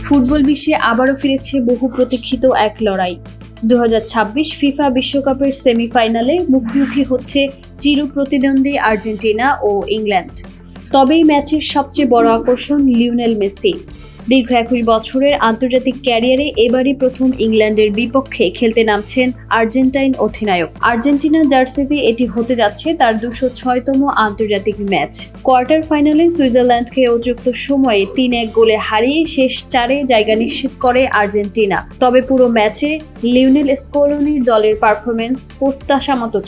Football বিশ্বে আবারও ফিরেছে বহু প্রতীক্ষিত এক লড়াই। 2026 ফিফা বিশ্বকাপের সেমিফাইনালে মুখোমুখি হচ্ছে চির প্রতিদ্বন্দ্বী আর্জেন্টিনা ও ইংল্যান্ড। তবে এই ম্যাচের সবচেয়ে বড় আকর্ষণ লিওনেল মেসি। দীর্ঘ 21 বছরের আন্তর্জাতিক ক্যারিয়ারে এবারই প্রথম ইংল্যান্ডের বিপক্ষে খেলতে নামছেন আর্জেন্টাইন অধিনায়ক। আর্জেন্টিনা জার্সিতে এটি হতে যাচ্ছে তার 206তম আন্তর্জাতিক ম্যাচ। কোয়ার্টার ফাইনালে সুইজারল্যান্ডকে অতিরিক্ত সময়ে 3-1 গোলে হারিয়ে শেষ 4-এ জায়গা নিশ্চিত করে আর্জেন্টিনা। তবে পুরো ম্যাচে লিওনেল স্কলোনির দলের পারফরমেন্স প্রত্যাশামতো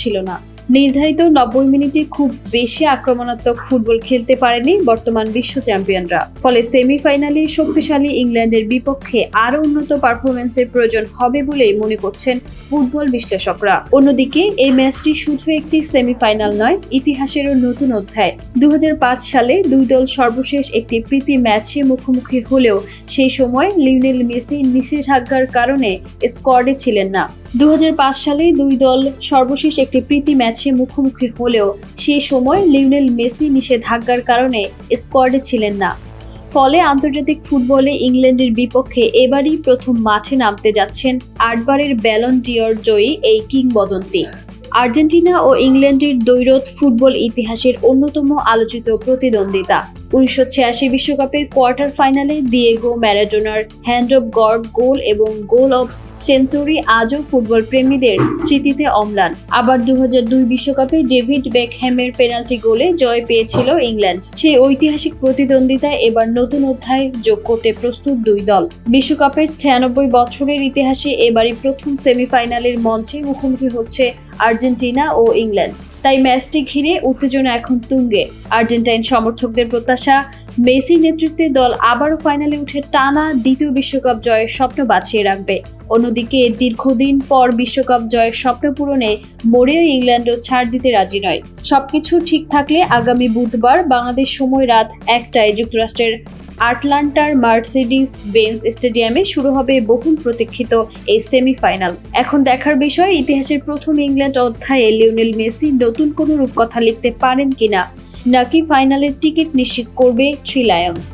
ছিল না। নির্ধারিত 90 মিনিটে খুব বেশি আক্রমণাত্মক ফুটবল খেলতে পারেনি বর্তমান বিশ্ব চ্যাম্পিয়নরা। ফলে সেমিফাইনালে শক্তিশালী ইংল্যান্ডের বিপক্ষে আরও উন্নত পারফরমেন্সের প্রয়োজন হবে বলেই মনে করছেন ফুটবল বিশ্লেষকরা। অন্যদিকে এই ম্যাচটি শুধু একটি সেমিফাইনাল নয়, ইতিহাসেরও নতুন অধ্যায়। 2005 সালে দুই দল সর্বশেষ একটি প্রীতি ম্যাচে মুখোমুখি হলেও সেই সময় লিওনেল মেসি নিষেধাজ্ঞার কারণে স্কোয়াডে ছিলেন না। 2005 সালে দুই দল সর্বশেষ একটি প্রীতি ম্যাচে মুখোমুখি হলেও সেই সময় লিওনেল মেসি নিষেধাজ্ঞার কারণে স্কোয়াডে ছিলেন না। ফলে আন্তর্জাতিক ফুটবলে ইংল্যান্ডের বিপক্ষে এবারই প্রথম মাঠে নামতে যাচ্ছেন 8 বারের ব্যালন ডি'অর জয়ী এই কিংবদন্তি। আর্জেন্টিনা ও ইংল্যান্ডের দ্বৈরথ ফুটবল ইতিহাসের অন্যতম আলোচিত প্রতিদ্বন্দ্বিতা। 1986 বিশ্বকাপের কোয়ার্টার ফাইনালে দিয়েগো ম্যারাডোনার হ্যান্ড অফ গড গোল এবং গোল অফ সেঞ্চুরি আজও ফুটবল প্রেমীদের স্মৃতিতে অম্লান। আবার 2002 বিশ্বকাপে ডেভিড বেকহ্যামের পেনাল্টি গোলে জয় পেয়েছিল ইংল্যান্ড। সেই ঐতিহাসিক প্রতিদ্বন্দ্বিতায় এবার নতুন অধ্যায় যোগ করতে প্রস্তুত দুই দল। বিশ্বকাপের 96 বছরের ইতিহাসে এবারই প্রথম সেমিফাইনালের মঞ্চে মুখোমুখি হচ্ছে আর্জেন্টিনা ও ইংল্যান্ড। তাই ম্যাচটি ঘিরে উত্তেজনা এখন তুঙ্গে। আর্জেন্টাইন সমর্থকদের প্রত্যাশা, মেসির নেতৃত্বে দল আবারও ফাইনালে উঠে টানা দ্বিতীয় বিশ্বকাপ জয়ের স্বপ্ন বাঁচিয়ে রাখবে। অন্যদিকে দীর্ঘদিন পর বিশ্বকাপ জয়ের স্বপ্ন পূরণে মরিয়া ইংল্যান্ডও ছাড় দিতে রাজি নয়। সবকিছু ঠিক থাকলে আগামী বুধবার বাংলাদেশ সময় রাত 1টায় যুক্তরাষ্ট্রের আটলান্টার মার্সিডিজ বেঞ্জ স্টেডিয়ামে শুরু হবে বহুল প্রতীক্ষিত এই সেমিফাইনাল। এখন দেখার বিষয়, ইতিহাসের প্রথম ইংল্যান্ড অধ্যায়ে লিওনেল মেসি নতুন কোনো রূপকথা লিখতে পারেন কিনা, নাকি ফাইনালের টিকিট নিশ্চিত করবে থ্রি লায়ন্স।